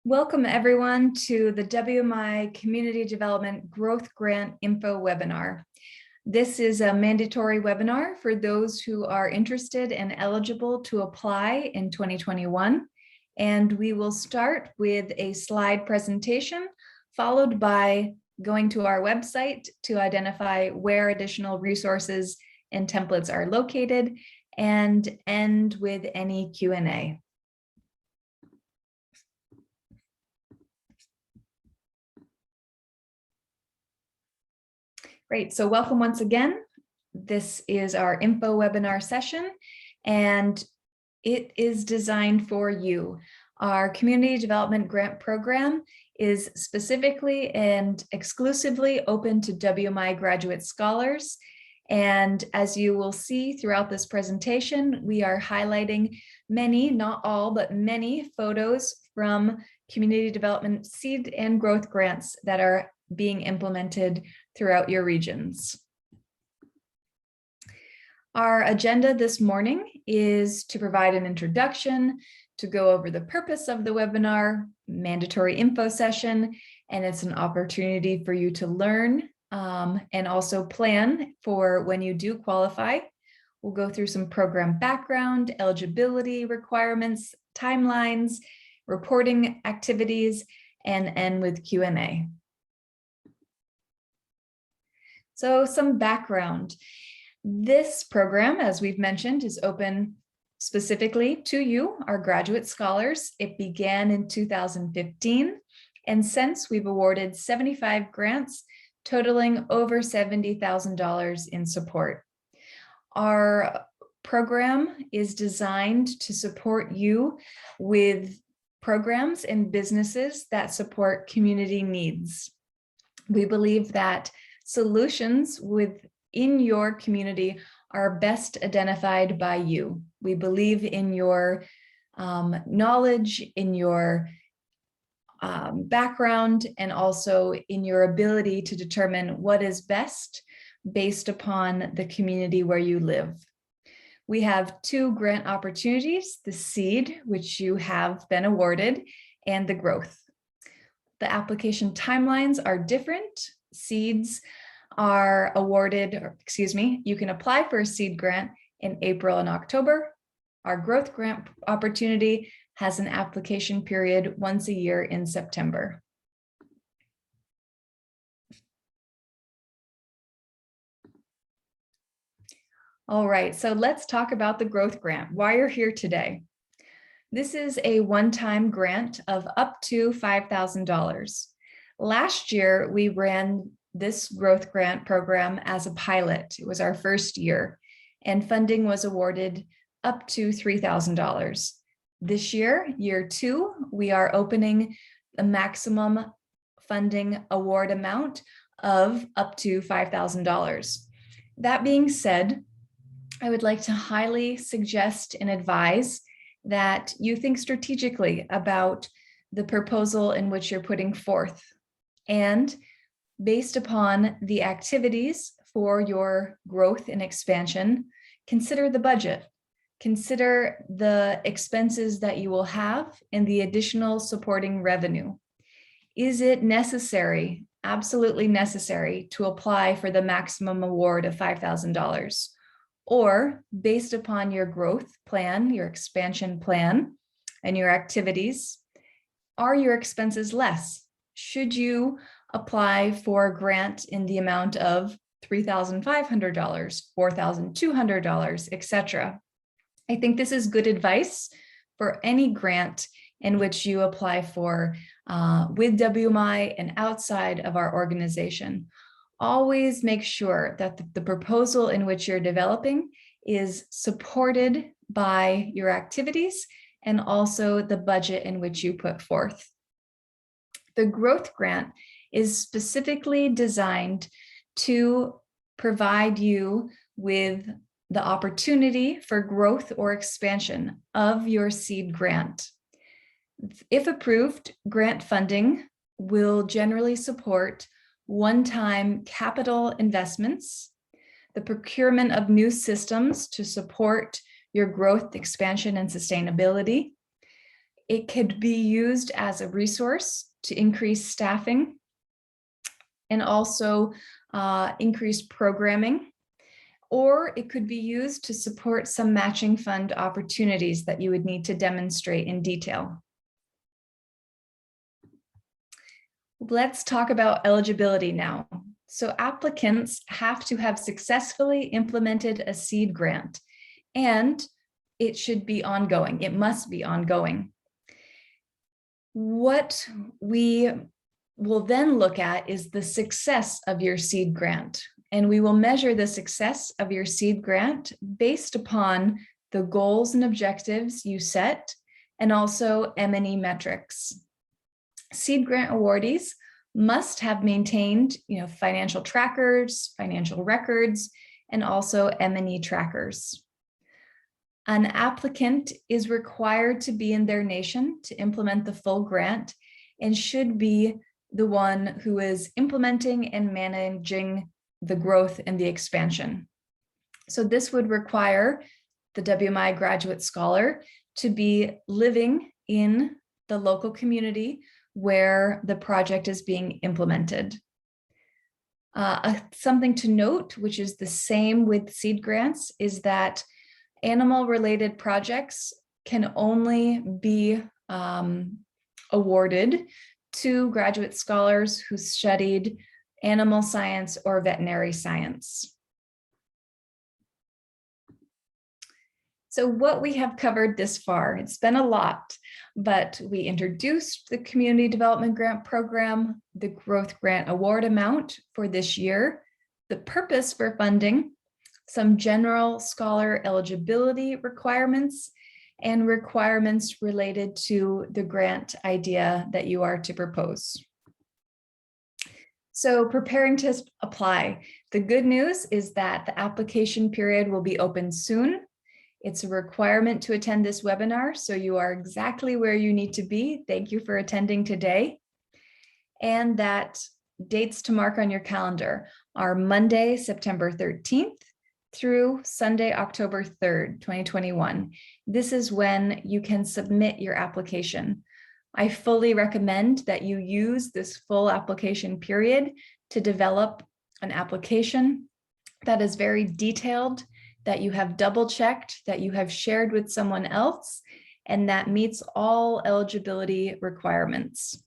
Welcome everyone to the WMI Community Development Growth Grant Info webinar. This is a mandatory webinar for those who are interested and eligible to apply in 2021. And we will start with a slide presentation, followed by going to our website to identify where additional resources and templates are located, and end with any Q&A. Great, so welcome once again. This is our info webinar session, and it is designed for you. Our Community Development Grant Program is specifically and exclusively open to WMI graduate scholars. And as you will see throughout this presentation, we are highlighting many, not all, but many photos from community development seed and growth grants that are being implemented throughout your regions. Our agenda this morning is to provide an introduction, to go over the purpose of the webinar, mandatory info session, and it's an opportunity for you to learn and also plan for when you do qualify. We'll go through some program background, eligibility requirements, timelines, reporting activities, and end with Q&A. So some background. This program, as we've mentioned, is open specifically to you, our graduate scholars. It began in 2015, and since we've awarded 75 grants, totaling over $70,000 in support. Our program is designed to support you with programs and businesses that support community needs. We believe that solutions within your community are best identified by you. We believe in your knowledge, in your background, and also in your ability to determine what is best based upon the community where you live. We have two grant opportunities, the seed, which you have been awarded, and the growth. The application timelines are different. Seeds are awarded, you can apply for a seed grant in April and October. Our growth grant opportunity has an application period once a year in September. All right, so let's talk about the growth grant, why you're here today. This is a one-time grant of up to $5,000. Last year, we ran this growth grant program as a pilot. It was our first year, and funding was awarded up to $3,000. This year, year two, we are opening the maximum funding award amount of up to $5,000. That being said, I would like to highly suggest and advise that you think strategically about the proposal in which you're putting forth. And based upon the activities for your growth and expansion, consider the budget. Consider the expenses that you will have and the additional supporting revenue. Is it necessary, absolutely necessary, to apply for the maximum award of $5,000? Or based upon your growth plan, your expansion plan, and your activities, are your expenses less? Should you apply for a grant in the amount of $3,500, $4,200, etc.? I think this is good advice for any grant in which you apply for with WMI and outside of our organization. Always make sure that the proposal in which you're developing is supported by your activities and also the budget in which you put forth. The growth grant is specifically designed to provide you with the opportunity for growth or expansion of your seed grant. If approved, grant funding will generally support one-time capital investments, the procurement of new systems to support your growth, expansion, and sustainability. It could be used as a resource to increase staffing and also increase programming, or it could be used to support some matching fund opportunities that you would need to demonstrate in detail. Let's talk about eligibility now. So applicants have to have successfully implemented a seed grant, and it should be ongoing. It must be ongoing. What we will then look at is the success of your seed grant. And we will measure the success of your seed grant based upon the goals and objectives you set, and also M&E metrics. Seed grant awardees must have maintained, financial trackers, financial records, and also M&E trackers. An applicant is required to be in their nation to implement the full grant and should be the one who is implementing and managing the growth and the expansion. So this would require the WMI graduate scholar to be living in the local community where the project is being implemented. Something to note, which is the same with seed grants, is that animal-related projects can only be awarded to graduate scholars who studied animal science or veterinary science. So what we have covered this far, it's been a lot, but we introduced the Community Development Grant Program, the Growth Grant Award amount for this year, the purpose for funding, some general scholar eligibility requirements, and requirements related to the grant idea that you are to propose. So preparing to apply. The good news is that the application period will be open soon. It's a requirement to attend this webinar, so you are exactly where you need to be. Thank you for attending today. And that dates to mark on your calendar are Monday, September 13th through Sunday, October 3rd, 2021. This is when you can submit your application. I fully recommend that you use this full application period to develop an application that is very detailed, that you have double checked, that you have shared with someone else, and that meets all eligibility requirements.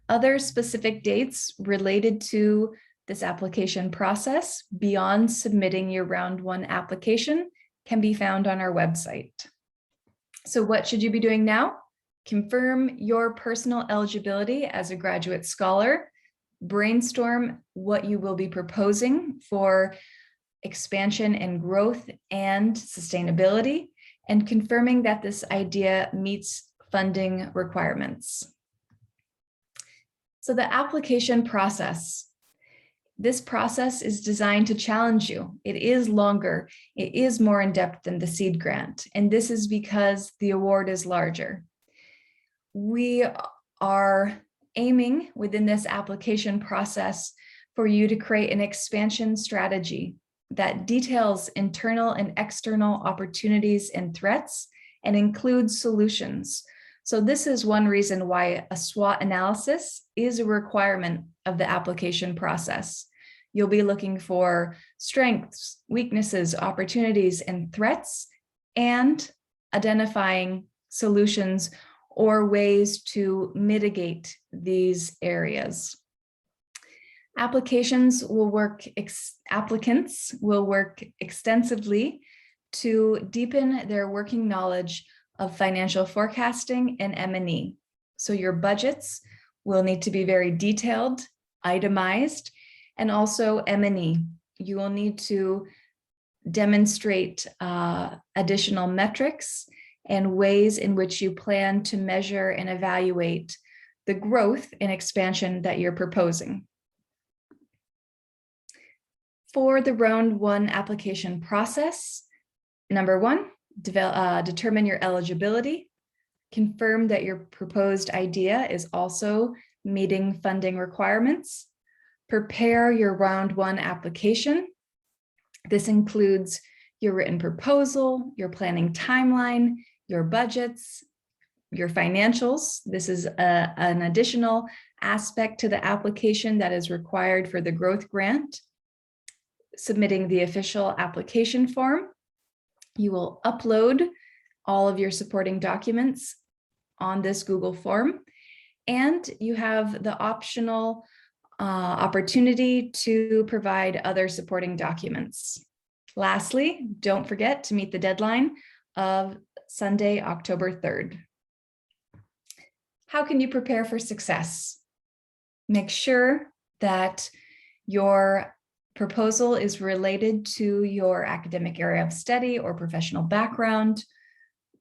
Other specific dates related to this application process beyond submitting your round one application can be found on our website. So what should you be doing now? Confirm your personal eligibility as a graduate scholar, brainstorm what you will be proposing for expansion and growth and sustainability, and confirming that this idea meets funding requirements. So the application process. This process is designed to challenge you. It is longer, it is more in-depth than the seed grant, and this is because the award is larger. We are aiming within this application process for you to create an expansion strategy that details internal and external opportunities and threats and includes solutions. So this is one reason why a SWOT analysis is a requirement of the application process. You'll be looking for strengths, weaknesses, opportunities, and threats, and identifying solutions or ways to mitigate these areas. Applicants will work extensively to deepen their working knowledge of financial forecasting and M&E. So your budgets will need to be very detailed, itemized, and also M&E. You will need to demonstrate additional metrics and ways in which you plan to measure and evaluate the growth and expansion that you're proposing. For the round one application process, number one, determine your eligibility, confirm that your proposed idea is also meeting funding requirements, prepare your round one application. This includes your written proposal, your planning timeline, your budgets, your financials. This is an additional aspect to the application that is required for the growth grant. Submitting the official application form. You will upload all of your supporting documents on this Google form, and you have the optional opportunity to provide other supporting documents. Lastly, don't forget to meet the deadline of Sunday, October 3rd. How can you prepare for success? Make sure that your proposal is related to your academic area of study or professional background.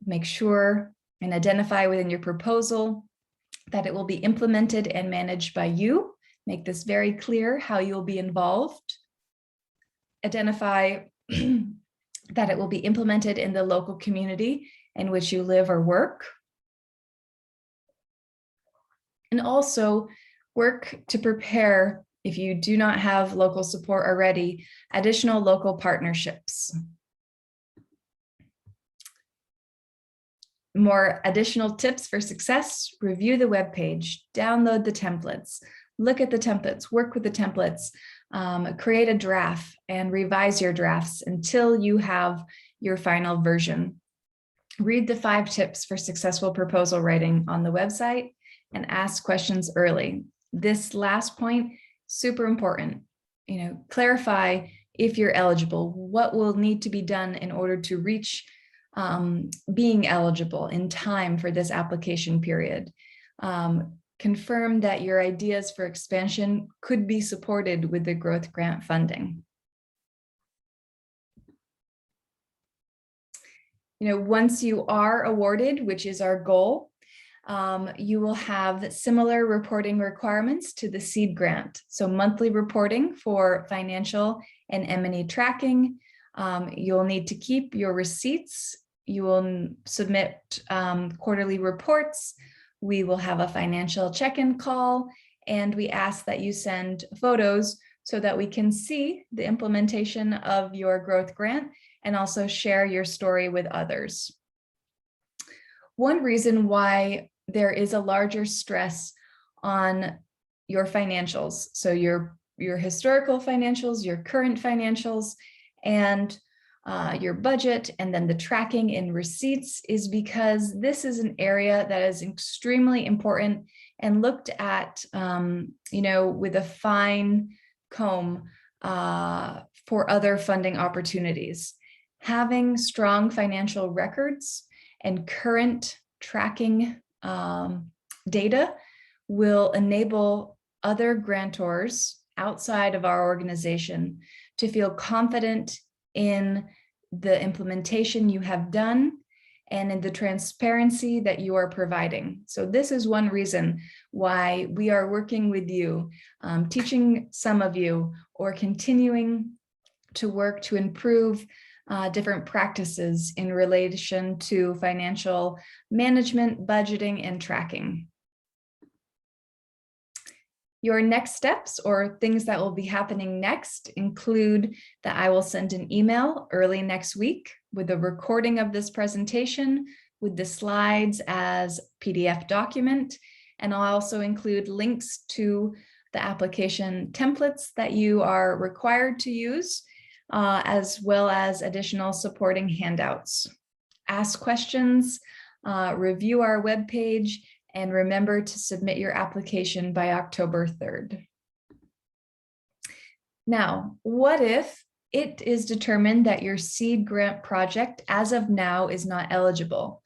Make sure and identify within your proposal that it will be implemented and managed by you. Make this very clear how you'll be involved. Identify that it will be implemented in the local community in which you live or work. And also work to prepare, if you do not have local support already, additional local partnerships. More additional tips for success: review the webpage, download the templates, look at the templates, work with the templates, create a draft and revise your drafts until you have your final version. Read the 5 tips for successful proposal writing on the website and ask questions early. This last point, super important. Clarify if you're eligible, what will need to be done in order to reach being eligible in time for this application period. Confirm that your ideas for expansion could be supported with the growth grant funding. Once you are awarded, which is our goal, you will have similar reporting requirements to the seed grant. So monthly reporting for financial and M&E tracking. You'll need to keep your receipts. You will submit quarterly reports. We will have a financial check-in call, and we ask that you send photos so that we can see the implementation of your growth grant and also share your story with others. One reason why there is a larger stress on your financials, so your historical financials, your current financials, and your budget, and then the tracking in receipts, is because this is an area that is extremely important and looked at, with a fine comb for other funding opportunities. Having strong financial records and current tracking data will enable other grantors outside of our organization to feel confident in the implementation you have done and in the transparency that you are providing. So this is one reason why we are working with you, teaching some of you, or continuing to work to improve different practices in relation to financial management, budgeting, and tracking. Your next steps, or things that will be happening next, include that I will send an email early next week with a recording of this presentation, with the slides as PDF document, and I'll also include links to the application templates that you are required to use, as well as additional supporting handouts. Ask questions, review our webpage, and remember to submit your application by October 3rd. Now, what if it is determined that your seed grant project as of now is not eligible?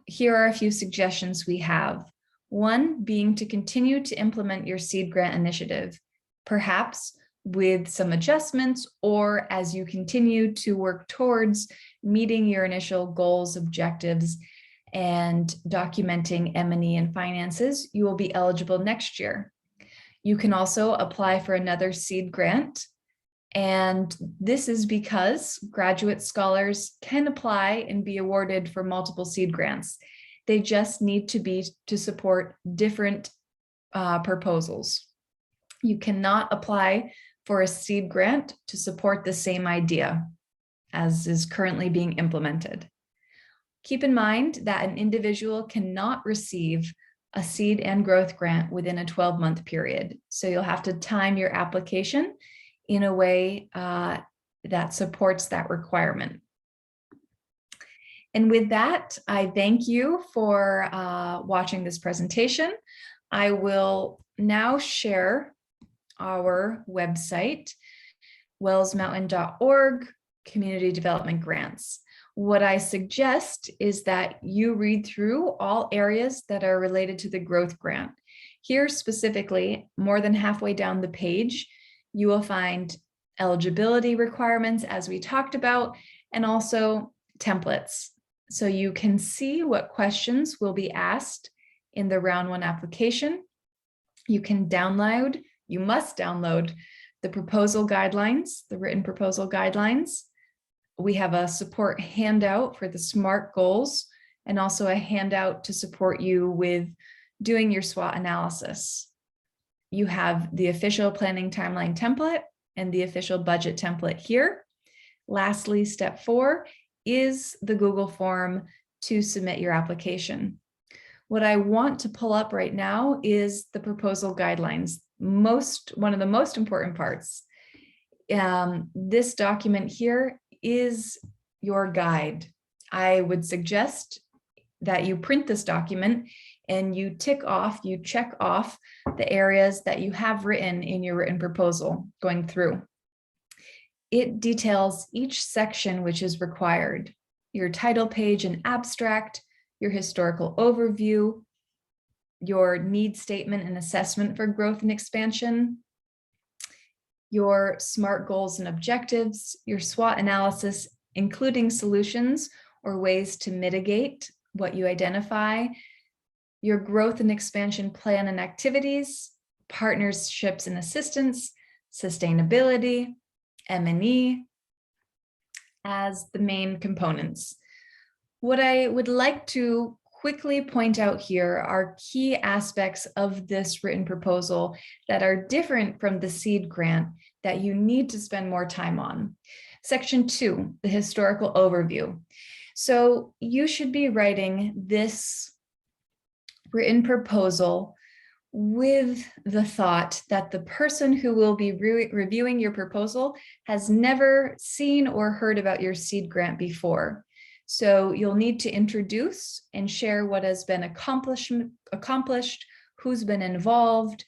Here are a few suggestions we have. One being to continue to implement your seed grant initiative, perhaps with some adjustments, or as you continue to work towards meeting your initial goals, objectives, and documenting M&E and finances, you will be eligible next year. You can also apply for another seed grant. And this is because graduate scholars can apply and be awarded for multiple seed grants. They just need to be to support different proposals. You cannot apply for a seed grant to support the same idea as is currently being implemented. Keep in mind that an individual cannot receive a seed and growth grant within a 12-month period. So you'll have to time your application in a way that supports that requirement. And with that, I thank you for watching this presentation. I will now share our website, wellsmountain.org, Community Development Grants. What I suggest is that you read through all areas that are related to the growth grant. Here specifically, more than halfway down the page, you will find eligibility requirements, as we talked about, and also templates. So you can see what questions will be asked in the round 1 application. You must download the proposal guidelines, the written proposal guidelines. We have a support handout for the SMART goals and also a handout to support you with doing your SWOT analysis. You have the official planning timeline template and the official budget template here. Lastly, step 4 is the Google form to submit your application. What I want to pull up right now is the proposal guidelines. One of the most important parts. This document here is your guide. I would suggest that you print this document and you check off the areas that you have written in your written proposal going through. It details each section which is required, your title page and abstract, your historical overview, your need statement and assessment for growth and expansion, your SMART goals and objectives, your SWOT analysis, including solutions or ways to mitigate what you identify, your growth and expansion plan and activities, partnerships and assistance, sustainability, M&E as the main components. What I would like to quickly point out here are key aspects of this written proposal that are different from the seed grant that you need to spend more time on. Section 2, the historical overview. So you should be writing this written proposal with the thought that the person who will be reviewing your proposal has never seen or heard about your seed grant before. So you'll need to introduce and share what has been accomplished, who's been involved,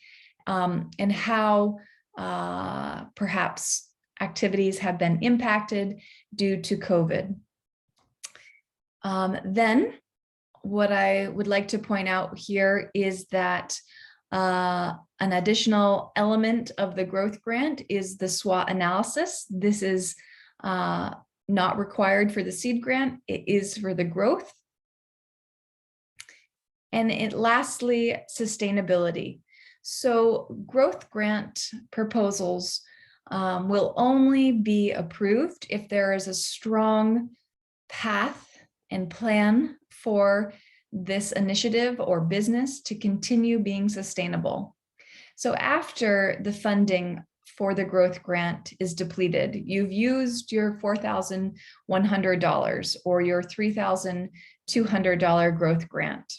and how perhaps activities have been impacted due to COVID. Then what I would like to point out here is that an additional element of the growth grant is the SWOT analysis. This is not required for the seed grant. It is for the growth. And lastly, sustainability. So growth grant proposals will only be approved if there is a strong path and plan for this initiative or business to continue being sustainable. So after the funding for the growth grant is depleted, you've used your $4,100 or your $3,200 growth grant.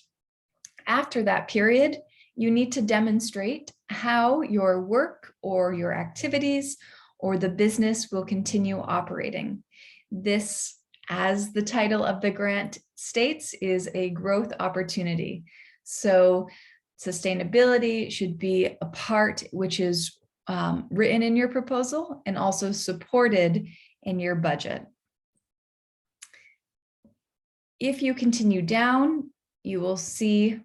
After that period, you need to demonstrate how your work or your activities or the business will continue operating. This, as the title of the grant states, is a growth opportunity. So sustainability should be a part which is written in your proposal and also supported in your budget. If you continue down, you will see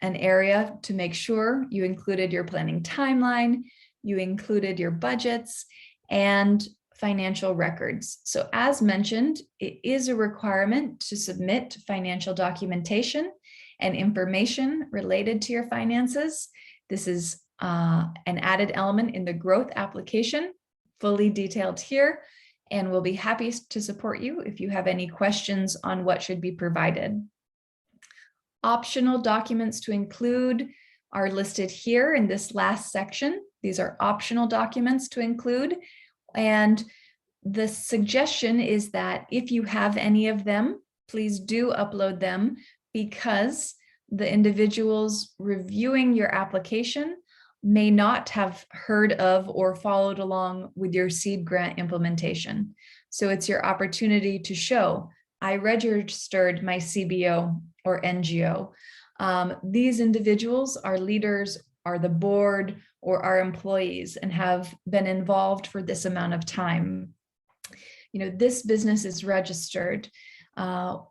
an area to make sure you included your planning timeline, you included your budgets and financial records. So as mentioned, it is a requirement to submit financial documentation and information related to your finances. This is an added element in the growth application, fully detailed here, and we'll be happy to support you if you have any questions on what should be provided. Optional documents to include are listed here in this last section. These are optional documents to include, and the suggestion is that if you have any of them, please do upload them, because the individuals reviewing your application may not have heard of or followed along with your seed grant implementation. So it's your opportunity to show, I registered my CBO or NGO. These individuals are leaders, are the board, or are employees and have been involved for this amount of time. You know, this business is registered.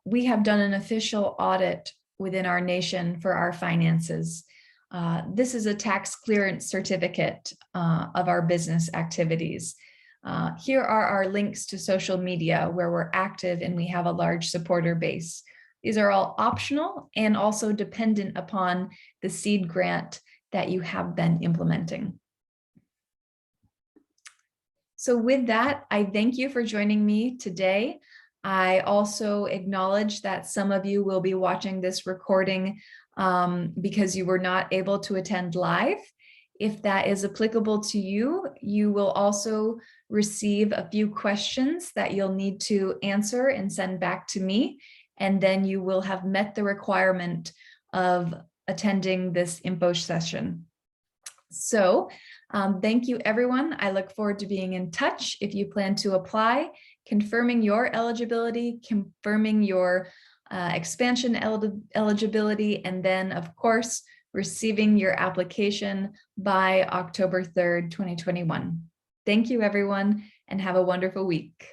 We have done an official audit within our nation for our finances. This is a tax clearance certificate of our business activities. Here are our links to social media where we're active and we have a large supporter base. These are all optional and also dependent upon the seed grant that you have been implementing. So with that, I thank you for joining me today. I also acknowledge that some of you will be watching this recording because you were not able to attend live. If that is applicable to you, you will also receive a few questions that you'll need to answer and send back to me. And then you will have met the requirement of attending this info session. So thank you, everyone. I look forward to being in touch if you plan to apply, confirming your eligibility, confirming your expansion eligibility, and then, of course, receiving your application by October 3rd, 2021. Thank you, everyone, and have a wonderful week.